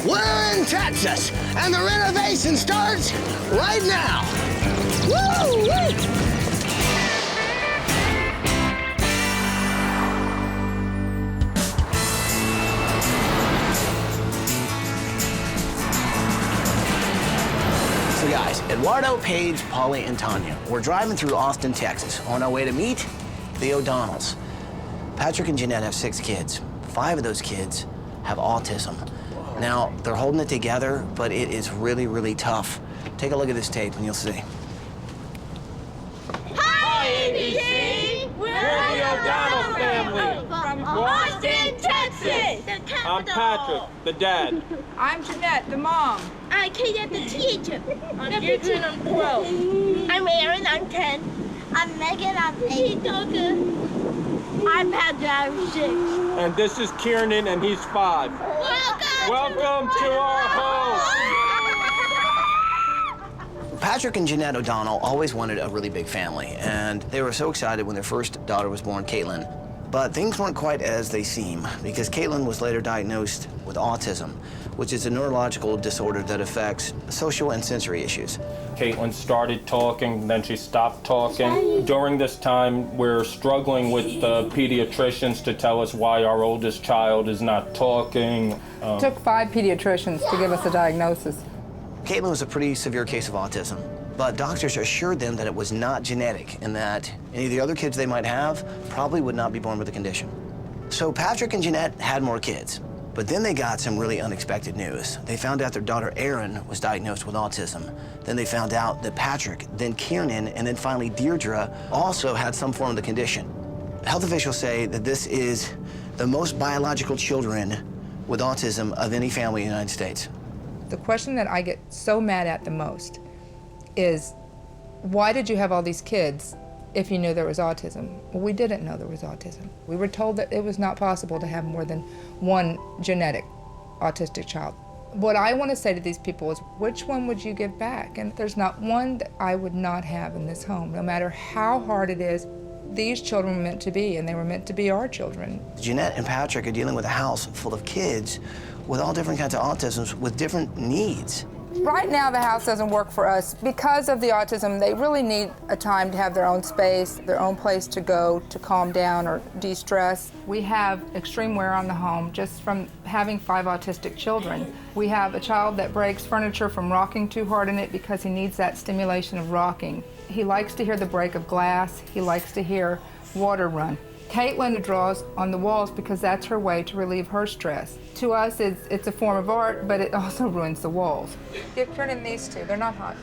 We're in Texas, and the renovation starts right now. Woo! So guys, Eduardo, Paige, Polly, and Tanya, we're driving through Austin, Texas, on our way to meet the O'Donnells. Patrick and Jeanette have 6 kids. 5 of those kids have autism. Now, they're holding it together, but it is really, really tough. Take a look at this tape and you'll see. Hi, ABC! We're the O'Donnell family. From Austin, Texas. I'm Patrick, the dad. I'm Jeanette, the mom. I'm Kate, the teacher. I'm Adrian, I'm 12. I'm Aaron, I'm 10. I'm Megan, I'm 8. I'm Patrick, I'm 6. And this is Kiernan, and he's 5. Welcome to our home. Patrick and Jeanette O'Donnell always wanted a really big family, and they were so excited when their first daughter was born, Caitlin. But things weren't quite as they seem, because Caitlin was later diagnosed with autism, which is a neurological disorder that affects social and sensory issues. Caitlin started talking, then she stopped talking. During this time, we're struggling with the pediatricians to tell us why our oldest child is not talking. It took 5 pediatricians to give us a diagnosis. Caitlin was a pretty severe case of autism, but doctors assured them that it was not genetic and that any of the other kids they might have probably would not be born with the condition. So Patrick and Jeanette had more kids, but then they got some really unexpected news. They found out their daughter Erin was diagnosed with autism. Then they found out that Patrick, then Kiernan, and then finally Deirdre also had some form of the condition. Health officials say that this is the most biological children with autism of any family in the United States. The question that I get so mad at the most is, why did you have all these kids if you knew there was autism? Well, we didn't know there was autism. We were told that it was not possible to have more than one genetic autistic child. What I want to say to these people is, which one would you give back? And there's not one that I would not have in this home, no matter how hard it is. These children were meant to be, and they were meant to be our children. Jeanette and Patrick are dealing with a house full of kids with all different kinds of autisms with different needs. Right now, the house doesn't work for us. Because of the autism, they really need a time to have their own space, their own place to go to calm down or de-stress. We have extreme wear on the home just from having 5 autistic children. We have a child that breaks furniture from rocking too hard in it because he needs that stimulation of rocking. He likes to hear the break of glass. He likes to hear water run. Caitlin draws on the walls because that's her way to relieve her stress. To us, it's a form of art, but it also ruins the walls. Give Kiernan these 2, they're not hot.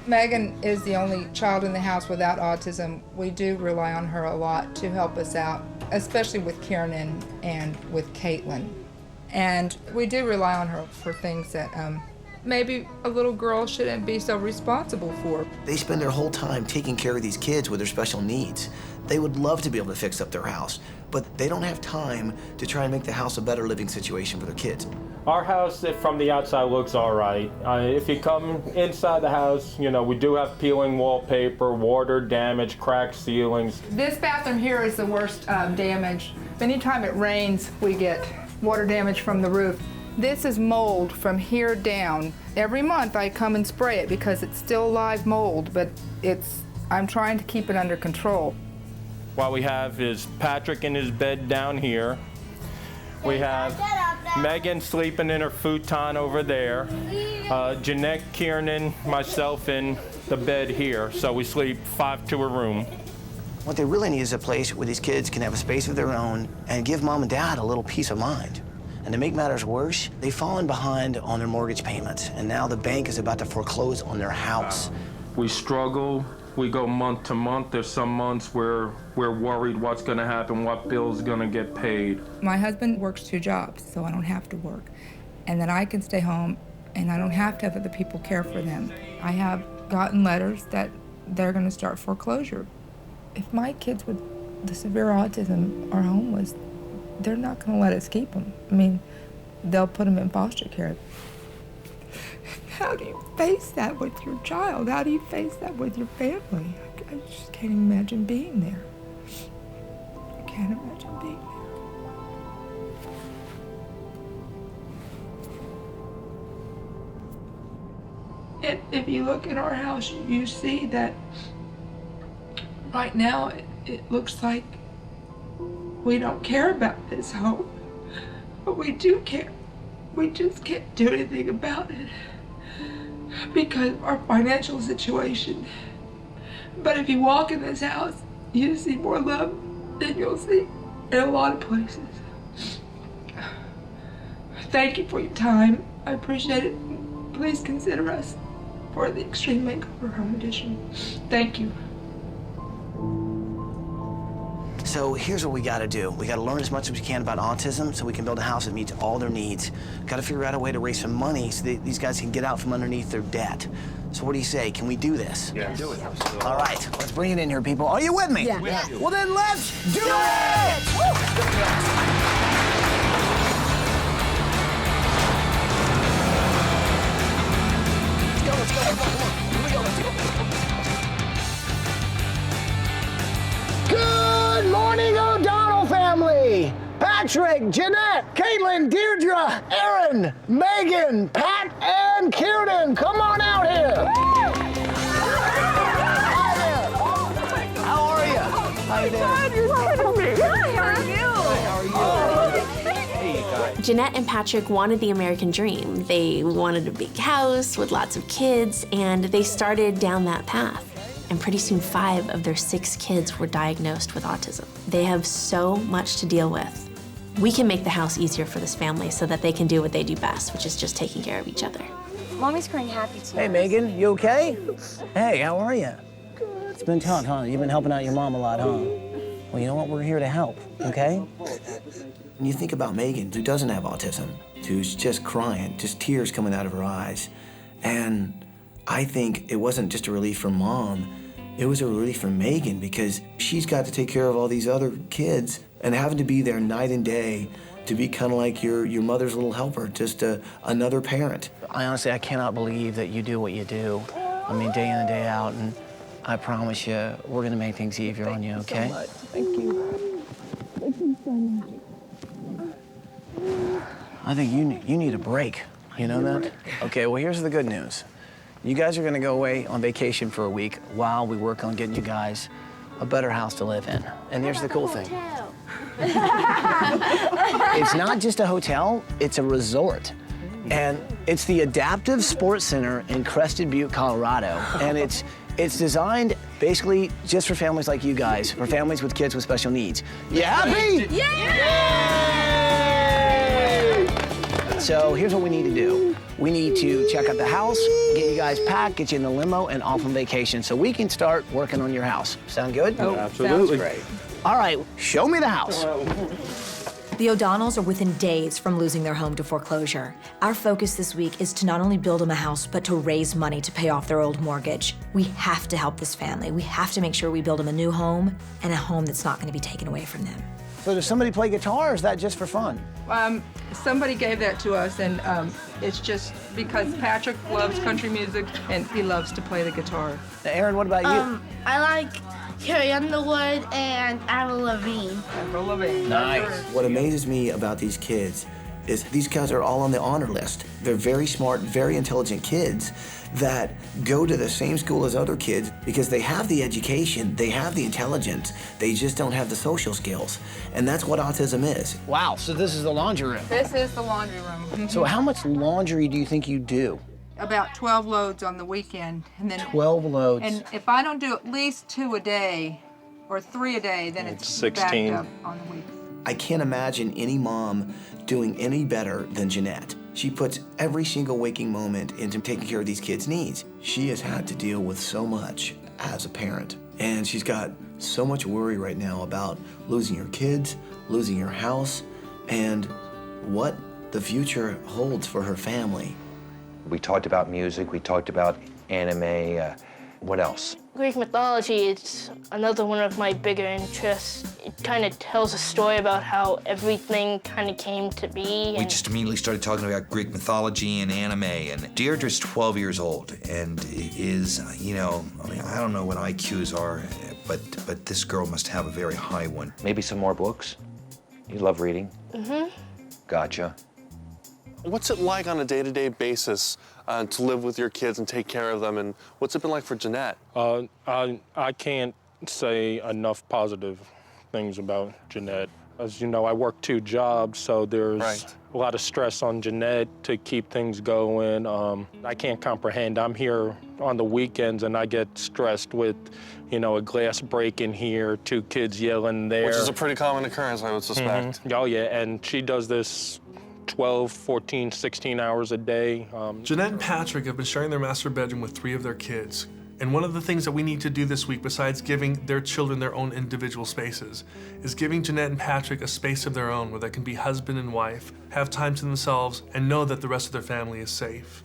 Megan is the only child in the house without autism. We do rely on her a lot to help us out, especially with Kiernan and with Caitlin. And we do rely on her for things that maybe a little girl shouldn't be so responsible for. They spend their whole time taking care of these kids with their special needs. They would love to be able to fix up their house, but they don't have time to try and make the house a better living situation for their kids. Our house, from the outside, looks all right. If you come inside the house, you know, we do have peeling wallpaper, water damage, cracked ceilings. This bathroom here is the worst damage. Anytime it rains, we get water damage from the roof. This is mold from here down. Every month I come and spray it because it's still live mold, but I'm trying to keep it under control. What we have is Patrick in his bed down here. We have Megan sleeping in her futon over there. Jeanette, Kiernan, myself in the bed here. So we sleep 5 to a room. What they really need is a place where these kids can have a space of their own and give mom and dad a little peace of mind. And to make matters worse, they've fallen behind on their mortgage payments, and now the bank is about to foreclose on their house. We struggle. We go month to month. There's some months where we're worried what's going to happen, what bill's going to get paid. My husband works 2 jobs, so I don't have to work. And then I can stay home, and I don't have to have other people care for them. I have gotten letters that they're going to start foreclosure. If my kids with the severe autism are homeless, they're not going to let us keep them. I mean, they'll put them in foster care. How do you face that with your child? How do you face that with your family? I just can't imagine being there. I can't imagine being there. And if you look in our house, you see that right now it looks like we don't care about this home, but we do care. We just can't do anything about it because of our financial situation. But if you walk in this house, you see more love than you'll see in a lot of places. Thank you for your time. I appreciate it. Please consider us for the Extreme Makeover Home Edition. Thank you. So here's what we gotta do. We gotta learn as much as we can about autism so we can build a house that meets all their needs. Gotta figure out a way to raise some money so that these guys can get out from underneath their debt. So what do you say? Can we do this? Yeah, do it. All right, let's bring it in here, people. Are you with me? Yeah. Well, then let's do it! Let's go. Come on. Here we go. Let's go. Good morning, O'Donnell family. Patrick, Jeanette, Caitlin, Deirdre, Aaron, Megan, Pat, and Kieran. Come on out here. Hi there. How are you? How you doing? Jeanette and Patrick wanted the American dream. They wanted a big house with lots of kids, and they started down that path. And pretty soon 5 of their 6 kids were diagnosed with autism. They have so much to deal with. We can make the house easier for this family so that they can do what they do best, which is just taking care of each other. Mommy's crying happy tears. Hey, Megan, you okay? Hey, how are you? It's been tough, huh? You've been helping out your mom a lot, huh? Well, you know what? We're here to help, okay? When you think about Megan, who doesn't have autism, who's just crying, just tears coming out of her eyes, and I think it wasn't just a relief for Mom, it was a relief for Megan because she's got to take care of all these other kids and having to be there night and day to be kind of like your mother's little helper, just another parent. Honestly, I cannot believe that you do what you do. I mean, day in and day out, and I promise you, we're gonna make things easier on you, okay? Thank you. Thank you so much. I think you need a break. You know that? Okay, well, here's the good news. You guys are gonna go away on vacation for a week while we work on getting you guys a better house to live in. And here's the cool thing. It's not just a hotel, it's a resort. And it's the Adaptive Sports Center in Crested Butte, Colorado. And it's designed basically just for families like you guys, for families with kids with special needs. You happy? Yeah! So here's what we need to do. We need to check out the house, get you guys packed, get you in the limo, and off on vacation so we can start working on your house. Sound good? Oh, Absolutely. sounds great. All right, show me the house. The O'Donnells are within days from losing their home to foreclosure. Our focus this week is to not only build them a house, but to raise money to pay off their old mortgage. We have to help this family. We have to make sure we build them a new home and a home that's not going to be taken away from them. So does somebody play guitar, or is that just for fun? Somebody gave that to us, and it's just because Patrick loves country music and he loves to play the guitar. Now, Aaron, what about you? I like Carrie Underwood and Avril Lavigne. Avril Lavigne. Nice. What amazes me about these kids is these guys are all on the honor list. They're very smart, very intelligent kids that go to the same school as other kids because they have the education, they have the intelligence, they just don't have the social skills. And that's what autism is. Wow, so this is the laundry room. This is the laundry room. So how much laundry do you think you do? About 12 loads on the weekend, and then 12 loads. And if I don't do at least 2 a day or 3 a day, then it's 16. backed up on the week. I can't imagine any mom doing any better than Jeanette. She puts every single waking moment into taking care of these kids' needs. She has had to deal with so much as a parent. And she's got so much worry right now about losing your kids, losing your house, and what the future holds for her family. We talked about music, we talked about anime, what else? Greek mythology is another one of my bigger interests. It kind of tells a story about how everything kind of came to be. We just immediately started talking about Greek mythology and anime, and Deirdre's 12 years old and is, I mean, I don't know what IQs are, but this girl must have a very high one. Maybe some more books? You love reading? Mm-hmm. Gotcha. What's it like on a day-to-day basis to live with your kids and take care of them, and what's it been like for Jeanette? I can't say enough positive things about Jeanette. As you know, I work 2 jobs, so there's a lot of stress on Jeanette to keep things going. I can't comprehend. I'm here on the weekends, and I get stressed with, you know, a glass break in here, 2 kids yelling there. Which is a pretty common occurrence, I would suspect. Oh, yeah, and she does this 12, 14, 16 hours a day. Jeanette and Patrick have been sharing their master bedroom with 3 of their kids. And one of the things that we need to do this week, besides giving their children their own individual spaces, is giving Jeanette and Patrick a space of their own where they can be husband and wife, have time to themselves, and know that the rest of their family is safe.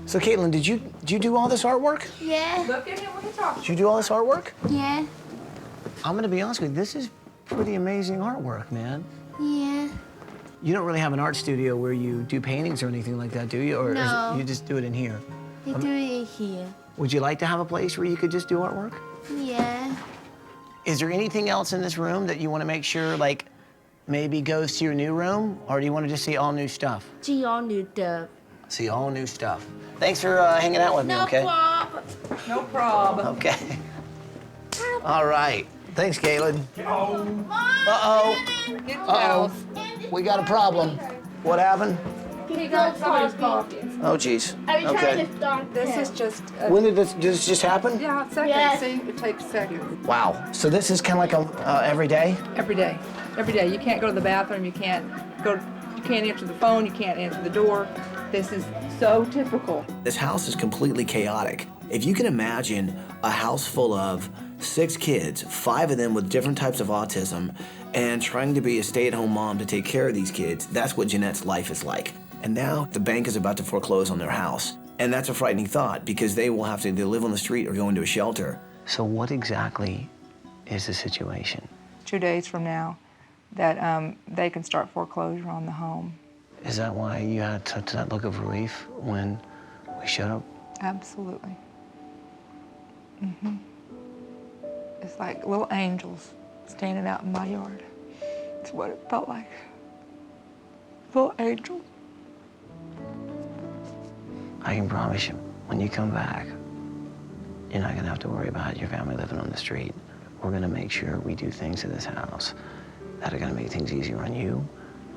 So, Caitlin, did you do all this artwork? Yeah. Look at him when he talks. Did you do all this artwork? Yeah. I'm gonna be honest with you, this is pretty amazing artwork, man. Yeah. You don't really have an art studio where you do paintings or anything like that, do you? Or No. you just do it in here? You do it here. Would you like to have a place where you could just do artwork? Yeah. Is there anything else in this room that you want to make sure, like, maybe goes to your new room? Or do you want to just see all new stuff? See all new stuff. See all new stuff. Thanks for hanging out with me, okay? No problem. Okay. All right. Thanks, Caitlin. Uh-oh. Uh-oh. We got a problem. What happened? He goes coffee. Oh, geez. Okay. This is just. When did this just happen? Yeah, seconds. Yeah. See, it takes seconds. Wow. So this is kind of like a every day? Every day. Every day. You can't go to the bathroom. You can't answer the phone. You can't answer the door. This is so typical. This house is completely chaotic. If you can imagine a house full of 6 kids, 5 of them with different types of autism, and trying to be a stay-at-home mom to take care of these kids, that's what Jeanette's life is like. And now the bank is about to foreclose on their house. And that's a frightening thought because they will have to either live on the street or go into a shelter. So what exactly is the situation? 2 days from now, that they can start foreclosure on the home. Is that why you had such that look of relief when we showed up? Absolutely. It's like little angels standing out in my yard. It's what it felt like. Little angels. I can promise you, when you come back, you're not gonna have to worry about your family living on the street. We're gonna make sure we do things in this house that are gonna make things easier on you,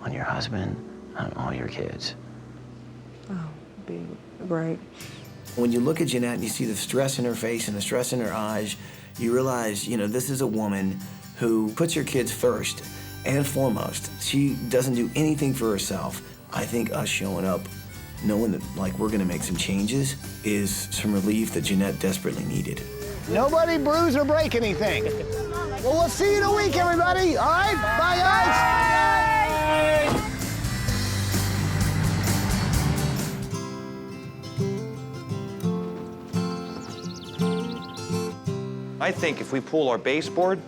on your husband, on all your kids. Oh, be great. When you look at Jeanette and you see the stress in her face and the stress in her eyes, you realize, you know, this is a woman who puts her kids first and foremost. She doesn't do anything for herself. I think us showing up, knowing that, like, we're gonna make some changes is some relief that Jeanette desperately needed. Nobody bruise or break anything. Well, we'll see you in a week, everybody. All right? Bye, guys. Bye. I think if we pull our baseboard,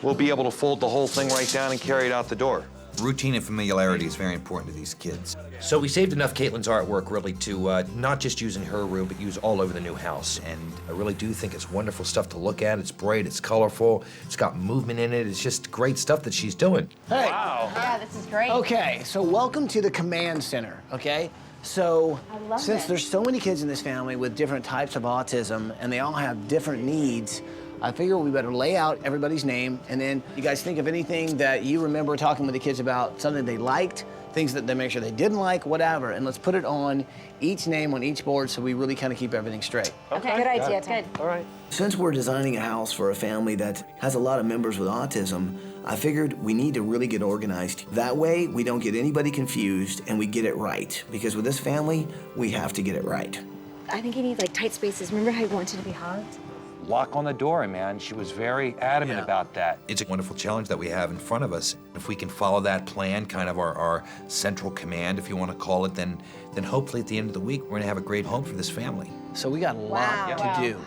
we'll be able to fold the whole thing right down and carry it out the door. Routine and familiarity is very important to these kids. So we saved enough Caitlin's artwork really to not just use in her room, but use all over the new house. And I really do think it's wonderful stuff to look at. It's bright, it's colorful, it's got movement in it. It's just great stuff that she's doing. Hey. Wow. Yeah, this is great. Okay, so welcome to the command center, okay? So, since there's so many kids in this family with different types of autism and they all have different needs, I figure we better lay out everybody's name and then you guys think of anything that you remember talking with the kids about, something they liked, things that they make sure they didn't like, whatever, and let's put it on each name on each board so we really kind of keep everything straight. Okay, good idea, Ted. All right. Since we're designing a house for a family that has a lot of members with autism, I figured we need to really get organized. That way, we don't get anybody confused and we get it right. Because with this family, we have to get it right. I think you need like tight spaces. Remember how you wanted to be hugged? Lock on the door, man. She was very adamant about that. It's a wonderful challenge that we have in front of us. If we can follow that plan, kind of our central command, if you want to call it, then hopefully at the end of the week, we're gonna have a great home for this family. So we got a lot to do.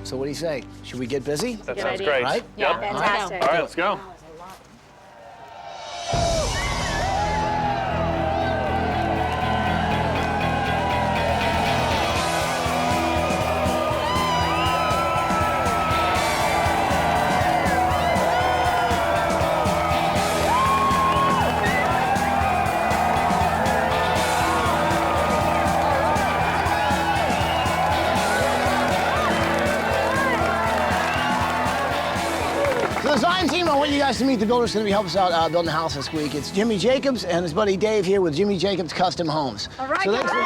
So what do you say? Should we get busy? That sounds great. Right? Yeah, fantastic. All right, let's go. guys to meet the builder who's going to help us out building the house this week. It's Jimmy Jacobs and his buddy Dave here with Jimmy Jacobs Custom Homes. All right, so thanks for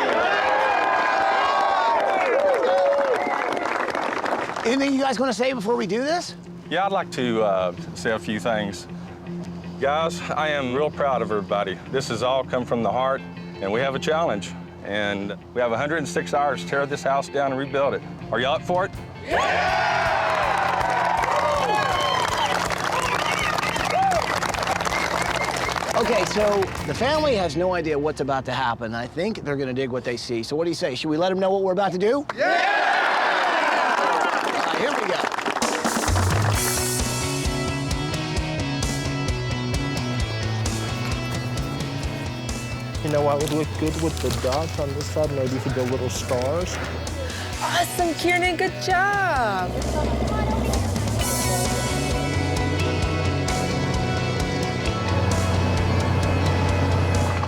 Anything you guys want to say before we do this? Yeah, I'd like to say a few things. Guys, I am real proud of everybody. This has all come from the heart, and we have a challenge. And we have 106 hours to tear this house down and rebuild it. Are you up for it? Okay, so the family has no idea what's about to happen. I think they're going to dig what they see. So what do you say? Should we let them know what we're about to do? Yeah! Here we go. You know what would look good with the dots on this side? Maybe if you do little stars. Awesome, Kieran, good job.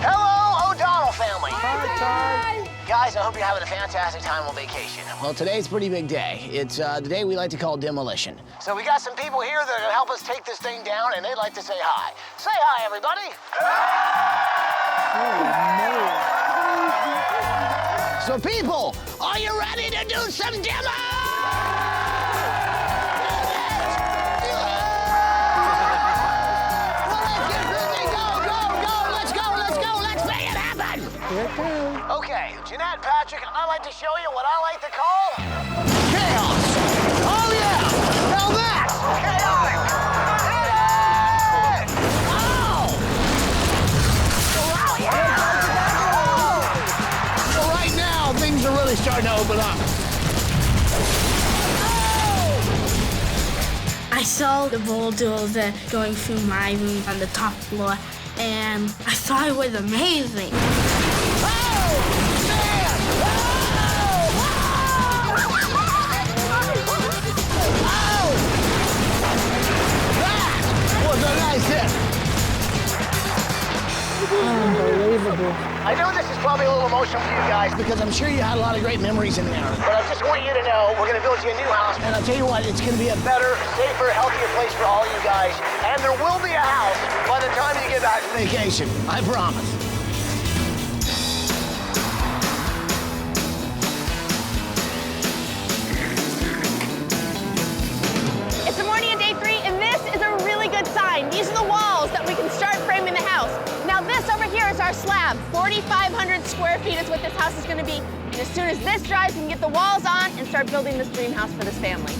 Hello, O'Donnell family. Hi. Guys, I hope you're having a fantastic time on vacation. Well, today's a pretty big day. It's the day we like to call Demolition. So we got some people here that are gonna help us take this thing down, and they'd like to say hi. Say hi, everybody. So people, are you ready to do some demo? Well, let's get busy. Go. Let's make it happen. Okay, Jeanette, Patrick, I'd like to show you what I like to call chaos. Oh yeah, now that's chaotic. Things are really starting to open up. I saw the bulldozer going through my room on the top floor, and I thought it was amazing. That was a nice hit. Unbelievable. I know this is probably a little emotional for you guys because I'm sure you had a lot of great memories in there. But I just want you to know we're going to build you a new house. And I'll tell you what, it's going to be a better, safer, healthier place for all you guys. And there will be a house by the time you get back from vacation. I promise. It's the morning of day 3, and this is a really good sign. These are the walls that we can start framing the house. Now this over here is our slab. 4,500 square feet is what this house is gonna be. And as soon as this dries, we can get the walls on and start building this dream house for this family.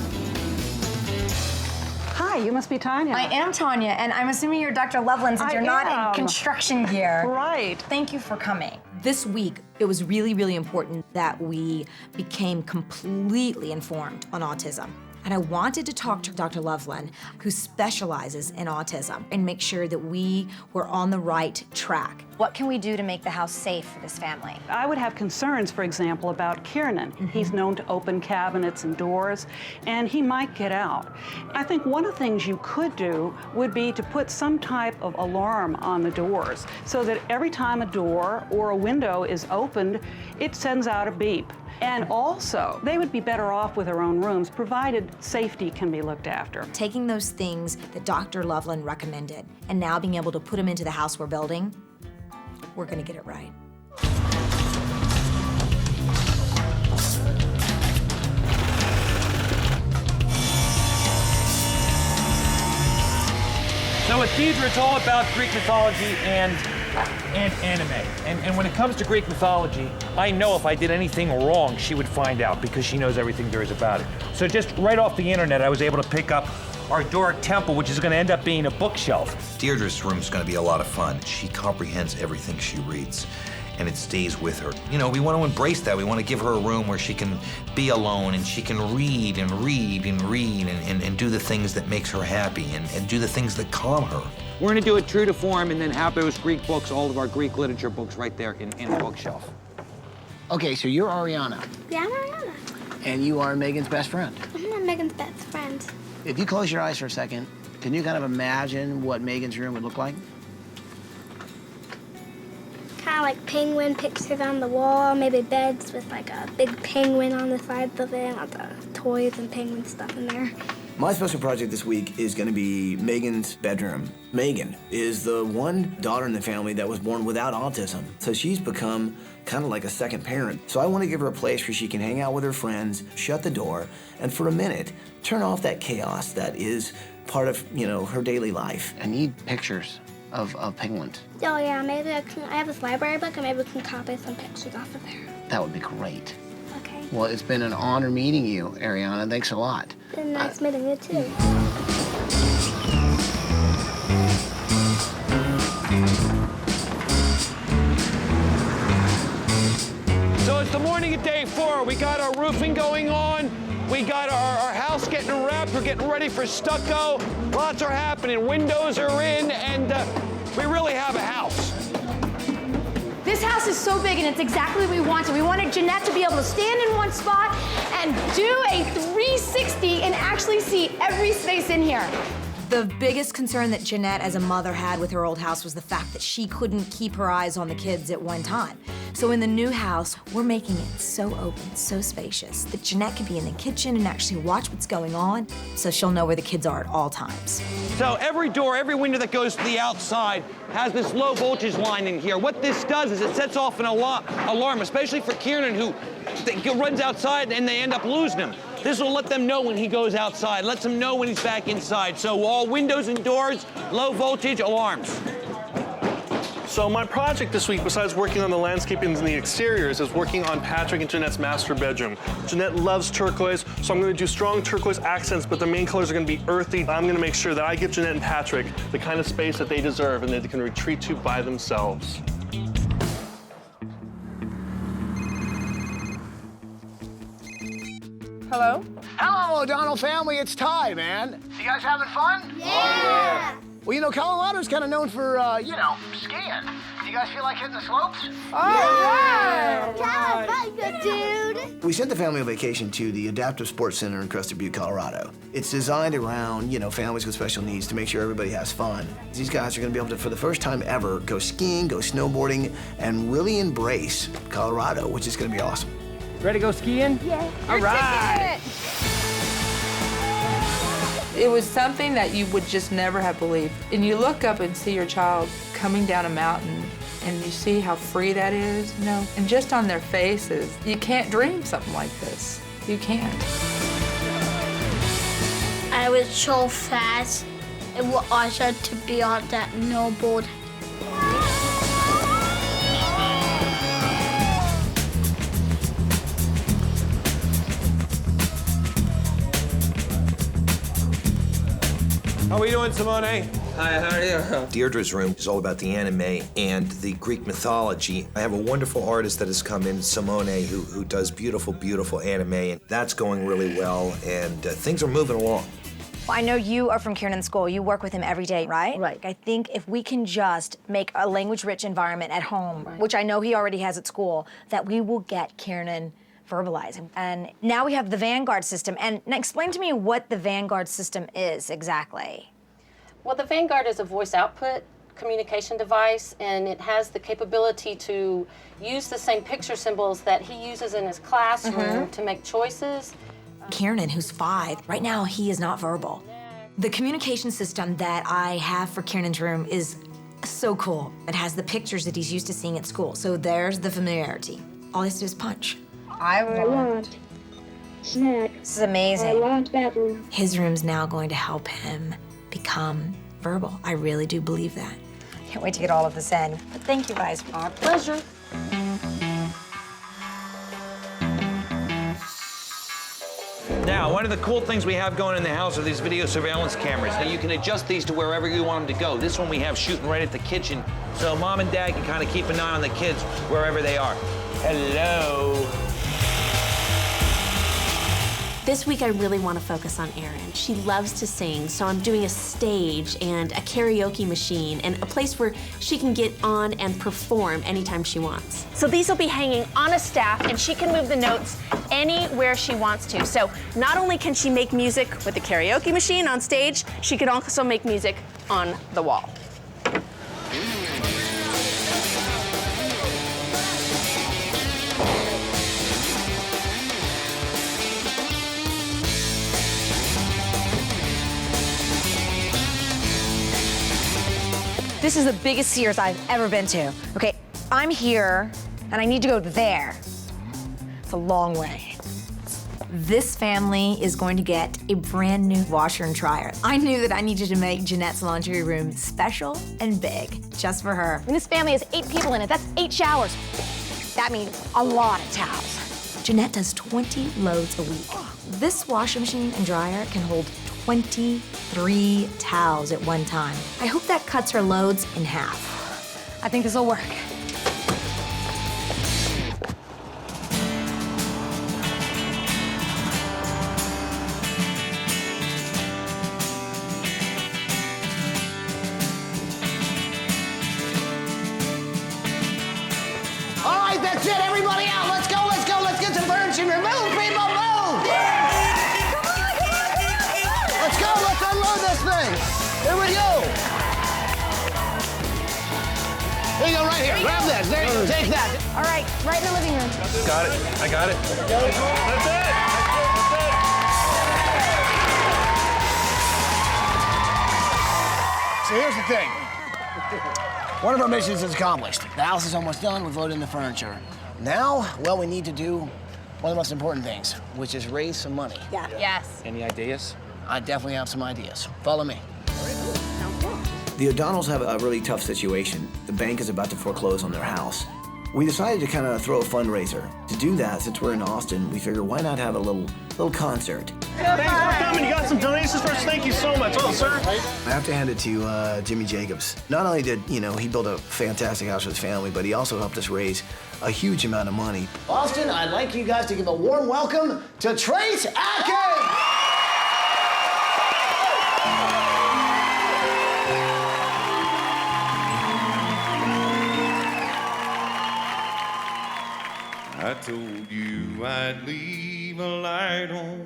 Hi, you must be Tanya. I am Tanya, and I'm assuming you're Dr. Loveland since you're not in construction gear. Right. Thank you for coming. This week, it was really, really important that we became completely informed on autism. And I wanted to talk to Dr. Loveland, who specializes in autism, and make sure that we were on the right track. What can we do to make the house safe for this family? I would have concerns, for example, about Kieran. He's known to open cabinets and doors, and he might get out. I think one of the things you could do would be to put some type of alarm on the doors so that every time a door or a window is opened, it sends out a beep. And also, they would be better off with their own rooms, provided safety can be looked after. Taking those things that Dr. Loveland recommended and now being able to put them into the house we're building, we're gonna get it right. So with Deidre, it's all about Greek mythology and anime. And when it comes to Greek mythology, I know if I did anything wrong, she would find out because she knows everything there is about it. So just right off the internet, I was able to pick up our Doric temple, which is going to end up being a bookshelf. Deirdre's room is going to be a lot of fun. She comprehends everything she reads, and it stays with her. You know, we want to embrace that. We want to give her a room where she can be alone and she can read and read and read and do the things that makes her happy and do the things that calm her. We're going to do it true to form and then have those Greek books, all of our Greek literature books right there in a bookshelf. Okay, so you're Ariana, Yeah, I'm Ariana. and you are Megan's best friend. I'm Megan's best friend. If you close your eyes for a second, can you kind of imagine what Megan's room would look like? Kind of like penguin pictures on the wall, maybe beds with like a big penguin on the sides of it, lots of toys and penguin stuff in there. My special project this week is going to be Megan's bedroom. Megan is the one daughter in the family that was born without autism, so she's become kind of like a second parent. So I want to give her a place where she can hang out with her friends, shut the door, and for a minute, turn off that chaos that is part of, her daily life. I need pictures of penguins. Oh yeah, maybe I have this library book and maybe we can copy some pictures off of there. That would be great. Okay. Well, it's been an honor meeting you, Ariana. Thanks a lot. Been nice meeting you too. So it's the morning of day 4. We got our roofing going on. We got our house getting wrapped. We're getting ready for stucco. Lots are happening. Windows are in, and we really have a house. This house is so big, and it's exactly what we wanted. We wanted Jeanette to be able to stand in one spot and do a 360 and actually see every space in here. The biggest concern that Jeanette as a mother had with her old house was the fact that she couldn't keep her eyes on the kids at one time. So in the new house, we're making it so open, so spacious, that Jeanette can be in the kitchen and actually watch what's going on, so she'll know where the kids are at all times. So every door, every window that goes to the outside has this low voltage line in here. What this does is it sets off an alarm, especially for Kieran, who runs outside and they end up losing him. This will let them know when he goes outside, lets them know when he's back inside. So all windows and doors, low voltage alarms. So my project this week, besides working on the landscaping and the exteriors, is working on Patrick and Jeanette's master bedroom. Jeanette loves turquoise, so I'm going to do strong turquoise accents, but the main colors are going to be earthy. I'm going to make sure that I give Jeanette and Patrick the kind of space that they deserve and that they can retreat to by themselves. Hello? Hello, O'Donnell family. It's Ty, man. You guys having fun? Yeah! Well, Colorado's kind of known for, skiing. Do you guys feel like hitting the slopes? All right! California, dude! We sent the family on vacation to the Adaptive Sports Center in Crested Butte, Colorado. It's designed around, families with special needs to make sure everybody has fun. These guys are going to be able to, for the first time ever, go skiing, go snowboarding, and really embrace Colorado, which is going to be awesome. Ready to go skiing? Yeah. All right. It was something that you would just never have believed. And you look up and see your child coming down a mountain, and you see how free that is, and just on their faces, you can't dream something like this. You can't. I was so fast. It was awesome to be on that snowboard. How are we doing, Simone? Hi, how are you? Deirdre's room is all about the anime and the Greek mythology. I have a wonderful artist that has come in, Simone, who does beautiful, beautiful anime, and that's going really well, and things are moving along. I know you are from Kieran's school. You work with him every day, right? Right. I think if we can just make a language-rich environment at home, which I know he already has at school, that we will get Kieran verbalizing. And now we have the Vanguard system. And now explain to me what the Vanguard system is exactly. Well, the Vanguard is a voice output communication device, and it has the capability to use the same picture symbols that he uses in his classroom to make choices. Kieran, who's 5, right now he is not verbal. The communication system that I have for Kieran's room is so cool. It has the pictures that he's used to seeing at school. So there's the familiarity. All he has to do is punch. I want snack. This is amazing. I want bedroom. His room's now going to help him become verbal. I really do believe that. Can't wait to get all of this in. But thank you guys. Our pleasure. Now, one of the cool things we have going in the house are these video surveillance cameras. Now, you can adjust these to wherever you want them to go. This one we have shooting right at the kitchen, so Mom and Dad can kind of keep an eye on the kids wherever they are. Hello. This week I really want to focus on Erin. She loves to sing, so I'm doing a stage and a karaoke machine and a place where she can get on and perform anytime she wants. So these will be hanging on a staff, and she can move the notes anywhere she wants to. So not only can she make music with the karaoke machine on stage, she can also make music on the wall. This is the biggest Sears I've ever been to. Okay, I'm here, and I need to go there. It's a long way. This family is going to get a brand new washer and dryer. I knew that I needed to make Jeanette's laundry room special and big, just for her. And this family has 8 people in it. That's 8 showers. That means a lot of towels. Jeanette does 20 loads a week. This washing machine and dryer can hold 23 towels at one time. I hope that cuts her loads in half. I think this will work. All right, that's it. Everybody out. Let's go, let's go. Let's get some furniture removed, people. Move! Let's go. Let's unload this thing. Here we go. Here you go, right here. Grab this. There you go. Take that. All right, right in the living room. Got it. I got it. That's it. So here's the thing. One of our missions is accomplished. The house is almost done. We've loaded in the furniture. Now, well, we need to do one of the most important things, which is raise some money. Yeah. Yes. Any ideas? I definitely have some ideas. Follow me. The O'Donnells have a really tough situation. The bank is about to foreclose on their house. We decided to kind of throw a fundraiser. To do that, since we're in Austin, we figured why not have a little concert. Thanks for coming. You got some donations for us? Thank you so much. Oh, sir. I have to hand it to Jimmy Jacobs. Not only did, he build a fantastic house for his family, but he also helped us raise a huge amount of money. Austin, I'd like you guys to give a warm welcome to Trace Atkins! I told you I'd leave a light on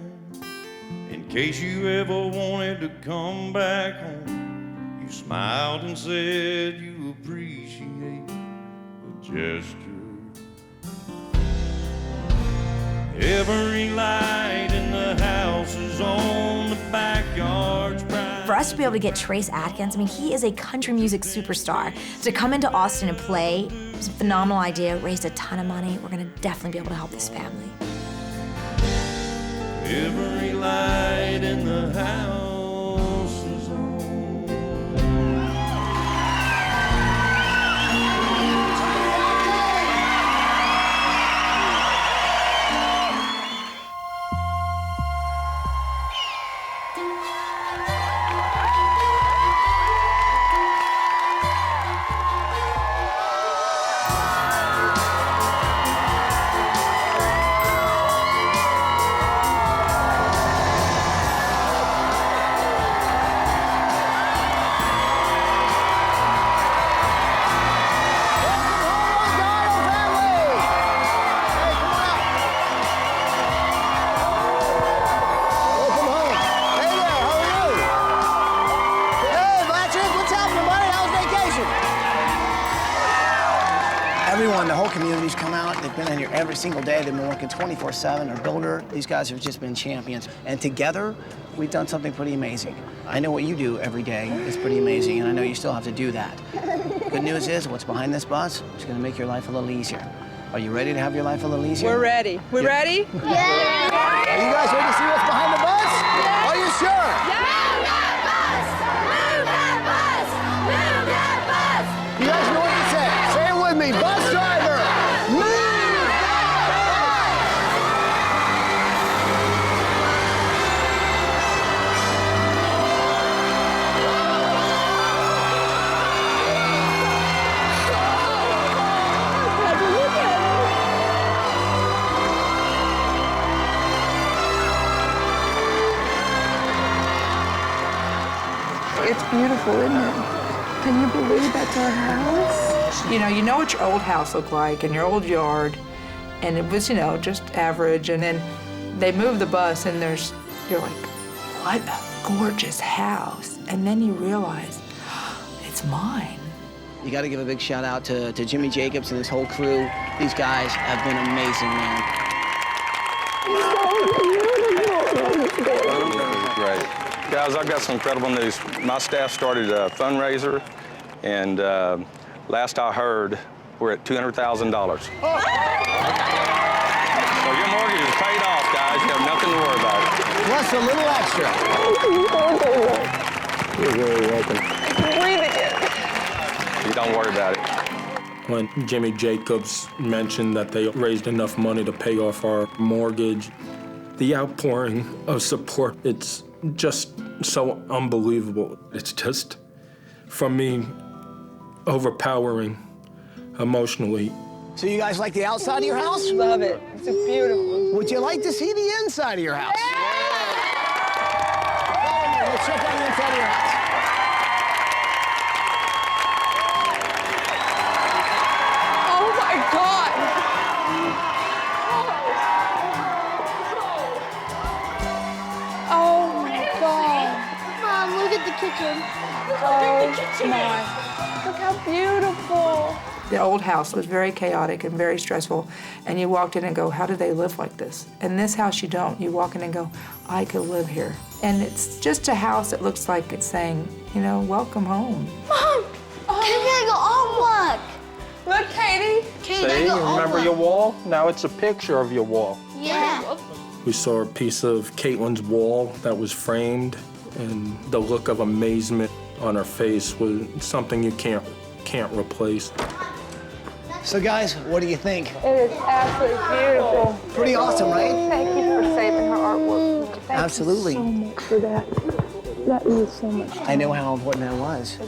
in case you ever wanted to come back home. You smiled and said you appreciate the gesture. Every light in the house is on the backyard's pride. For us to be able to get Trace Atkins, I mean, he is a country music superstar. To come into Austin and play, it was a phenomenal idea, raised a ton of money. We're gonna definitely be able to help this family. Every light in the house is on. Everyone, the whole community's come out. They've been in here every single day. They've been working 24/7. Our builder, these guys have just been champions. And together, we've done something pretty amazing. I know what you do every day is pretty amazing, and I know you still have to do that. Good news is, what's behind this bus is gonna make your life a little easier. Are you ready to have your life a little easier? We're ready. We ready? Yeah! Are you guys ready to see what's behind the bus? Yeah. Are you sure? Move that bus! Move that bus! Move that bus! You guys know what to say. Say it with me. Bus driver, move that bus! It's beautiful, isn't it? Can you believe that's our house? You know what your old house looked like and your old yard, and it was, just average, and then they moved the bus and you're like, what a gorgeous house. And then you realize, it's mine. You got to give a big shout out to Jimmy Jacobs and his whole crew. These guys have been amazing, man. Great. Guys, I've got some incredible news. My staff started a fundraiser, And last I heard, we're at $200,000. So your mortgage is paid off, guys. You have nothing to worry about. Plus a little extra. You're very welcome. I can breathe again. You don't worry about it. When Jimmy Jacobs mentioned that they raised enough money to pay off our mortgage, the outpouring of support, it's just so unbelievable. It's just, for me, overpowering emotionally. So you guys like the outside of your house? Love it. It's beautiful. Would you like to see the inside of your house? Yeah! Let's check out the inside of your house. Oh my God! Oh my God! Mom, look at the kitchen. Oh my! Look how beautiful! The old house was very chaotic and very stressful, and you walked in and go, how do they live like this? In this house, you don't. You walk in and go, I could live here. And it's just a house that looks like it's saying, you know, welcome home. Mom, Katie, I got artwork. Look, Katie. Katie, I See, got remember artwork. your wall? Now it's a picture of your wall. Yeah. We saw a piece of Caitlin's wall that was framed, and the look of amazement on her face was something you can't replace. So guys, what do you think? It is absolutely beautiful. Pretty awesome, right? Thank you for saving her artwork. Thank Absolutely. you so much for that. That means so much. I know how important that was.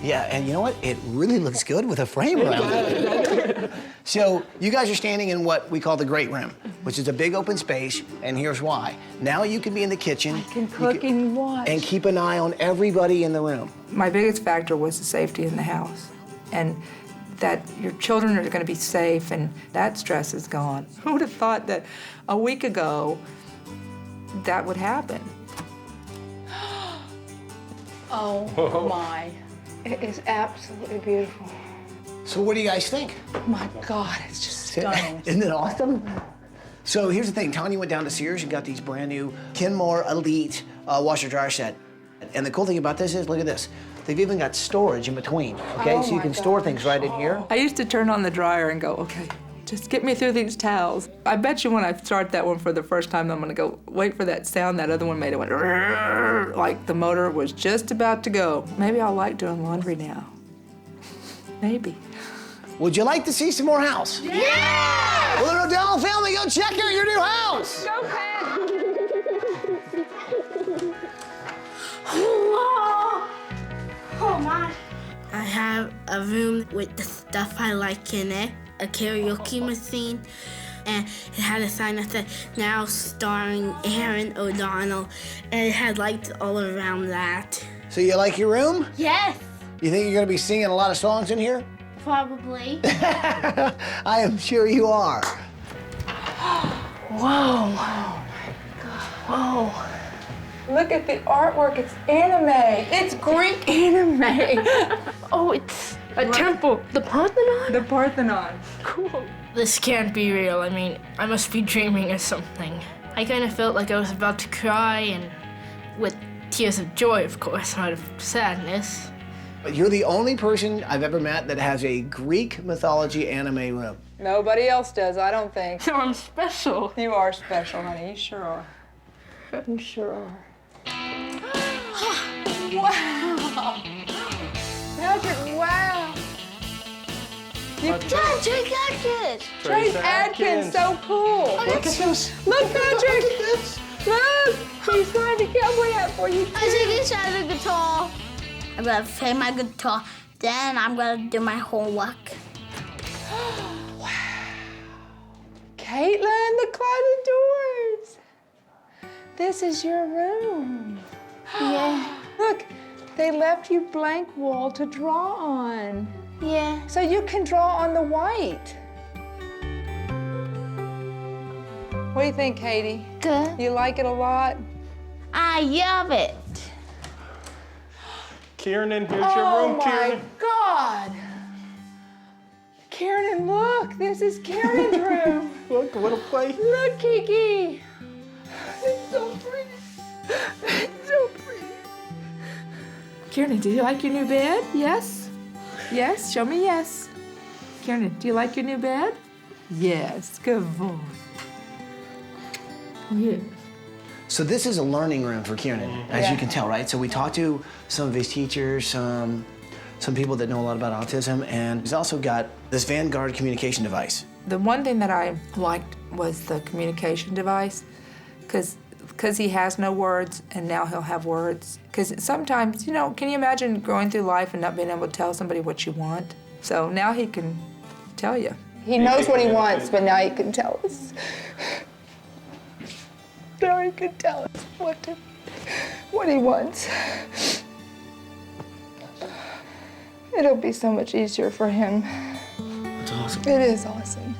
Yeah, and you know what? It really looks good with a frame around it. So you guys are standing in what we call the great room, which is a big open space, and here's why. Now you can be in the kitchen. I can cook and watch. And keep an eye on everybody in the room. My biggest factor was the safety in the house, and that your children are going to be safe, and that stress is gone. Who would have thought that a week ago that would happen? Oh my. It is absolutely beautiful. So what do you guys think? Oh my God, it's just stunning. Isn't it awesome? So here's the thing, Tanya went down to Sears and got these brand new Kenmore Elite washer dryer set. And the cool thing about this is, look at this. They've even got storage in between, okay? Oh so you can store things right in here. I used to turn on the dryer and go, okay, just get me through these towels. I bet you when I start that one for the first time, I'm gonna go, wait for that sound that other one made. It went, like the motor was just about to go. Maybe I'll like doing laundry now. Maybe. Would you like to see some more house? Yeah! Well, the O'Donnell family, go check out your new house! Go Pat! Oh my. I have a room with the stuff I like in it, a karaoke machine, and it had a sign that said, now starring Aaron O'Donnell, and it had lights all around that. So you like your room? Yes, You think you're gonna be singing a lot of songs in here? probably. I am sure you are. Whoa. Oh my God. Whoa. Look at the artwork, it's anime. It's Greek anime. Oh, it's a temple. The Parthenon? The Parthenon. Cool. This can't be real. I mean, I must be dreaming or something. I kind of felt like I was about to cry, and with tears of joy, of course, not of sadness. But you're the only person I've ever met that has a Greek mythology anime room. Nobody else does, I don't think. So I'm special. You are special, honey. You sure are. You sure are. Wow! Patrick, wow! Dad, Jake Atkins! Trace Atkins, so cool! Look at this. Look, Patrick! Look at this. Look! He's trying to cowboy hat for you, too. I think he's had a guitar. I'm gonna play my guitar, then I'm gonna do my homework. Wow! Caitlin, the closet doors! This is your room. Yeah. Look, they left you blank wall to draw on. Yeah. So you can draw on the white. What do you think, Katie? Good. You like it a lot? I love it. Kiernan, here's your room, Kiernan. Oh my God! Kiernan, look, this is Kiernan's room. Look, what a place. Look, Kiki. It's so pretty. It's so pretty. Kiernan, do you like your new bed? Yes? Yes, show me yes. Kieran, do you like your new bed? Yes, good boy. Yes. So this is a learning room for Kieran, as Yeah. you can tell, right? So we talked to some of his teachers, some people that know a lot about autism, and he's also got this Vanguard communication device. The one thing that I liked was the communication device, because he has no words, and now he'll have words. Because sometimes, you know, can you imagine going through life and not being able to tell somebody what you want? So now he can tell you. He knows what he wants, but now he can tell us. Now he can tell us what he wants. It'll be so much easier for him. That's awesome. It is awesome.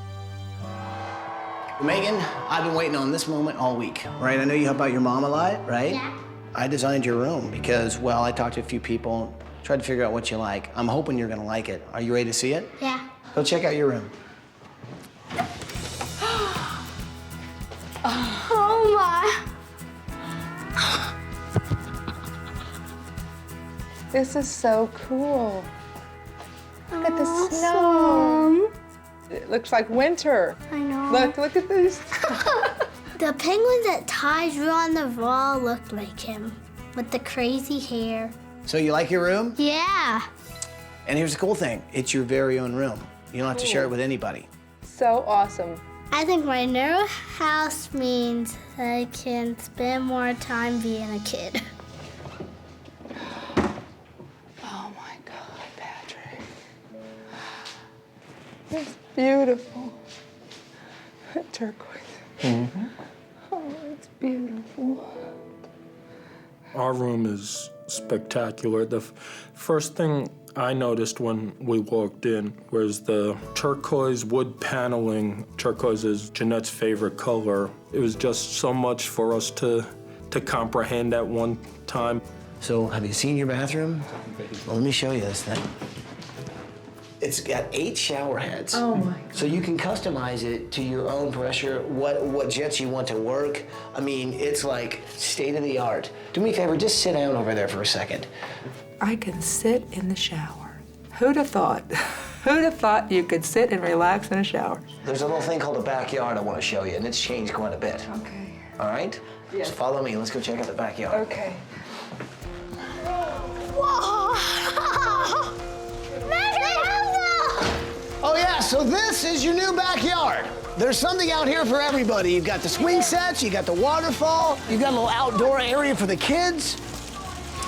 Megan, I've been waiting on this moment all week, right? I know you help out your mom a lot, right? Yeah. I designed your room because, well, I talked to a few people, tried to figure out what you like. I'm hoping you're gonna like it. Are you ready to see it? Yeah. Go check out your room. Oh my. This is so cool. Look at the snow. It looks like winter. I know. Look at this. The penguins that Ty drew on the wall looked like him, with the crazy hair. So you like your room? Yeah. And here's the cool thing. It's your very own room. You don't have to share it with anybody. So awesome. I think my new house means I can spend more time being a kid. Oh my God, Patrick. It's beautiful. Turquoise. Mm-hmm. Oh, it's beautiful. Our room is spectacular. The first thing I noticed when we walked in was the turquoise wood paneling. Turquoise is Jeanette's favorite color. It was just so much for us to comprehend at one time. So have you seen your bathroom? Well, let me show you this thing. It's got 8 shower heads. Oh my God. So you can customize it to your own pressure, what jets you want to work. I mean, it's like state of the art. Do me a favor, just sit down over there for a second. I can sit in the shower. Who'd have thought? Who'd have thought you could sit and relax in a shower? There's a little thing called a backyard I want to show you, and it's changed quite a bit. Okay. All right? Yes. So follow me, let's go check out the backyard. Okay. Whoa! Oh yeah, so this is your new backyard. There's something out here for everybody. You've got the swing sets, you got the waterfall, you've got a little outdoor area for the kids.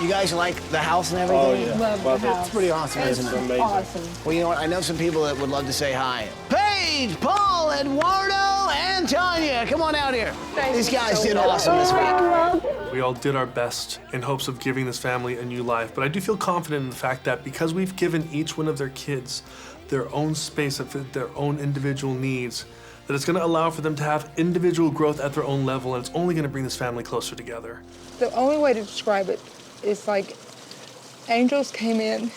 You guys like the house and everything? Oh, yeah. Love the house. It's pretty awesome, isn't it? amazing. Awesome. Well, you know what? I know some people that would love to say hi. Paige, Paul, Eduardo, and Tanya, come on out here. These guys did awesome this week. We all did our best in hopes of giving this family a new life, but I do feel confident in the fact that because we've given each one of their kids their own space that fit their own individual needs, that it's gonna allow for them to have individual growth at their own level, and it's only gonna bring this family closer together. The only way to describe it is like angels came in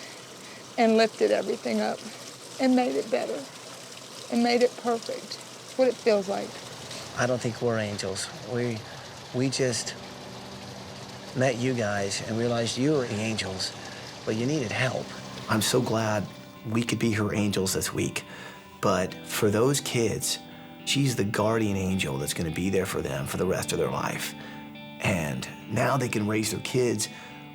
and lifted everything up and made it better and made it perfect. That's what it feels like. I don't think we're angels. We just met you guys and realized you were the angels, but you needed help. I'm so glad we could be her angels this week. But for those kids, she's the guardian angel that's gonna be there for them for the rest of their life. And now they can raise their kids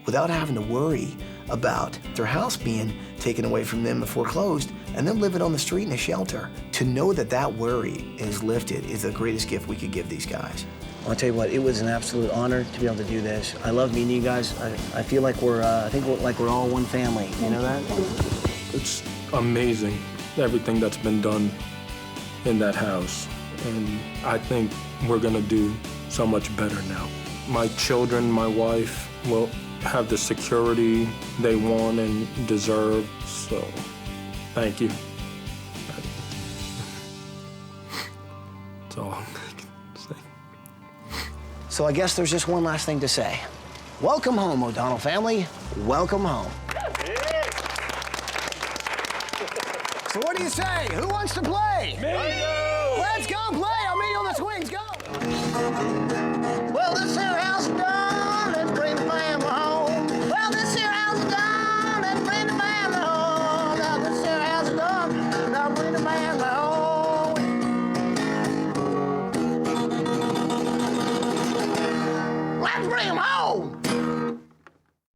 without having to worry about their house being taken away from them and foreclosed and then living on the street in a shelter. To know that that worry is lifted is the greatest gift we could give these guys. I'll tell you what, it was an absolute honor to be able to do this. I love meeting you guys. I feel like we're all one family. You know that? It's amazing, everything that's been done in that house. And I think we're gonna do so much better now. My children, my wife will have the security they want and deserve, so thank you. That's all I can say. So I guess there's just one last thing to say. Welcome home, O'Donnell family. Welcome home. So what do you say? Who wants to play? Me! Let's go play! I'll meet you on the swings, go! Well, this here house done, let's bring the family home. Well, this here house done, let's bring the family home. man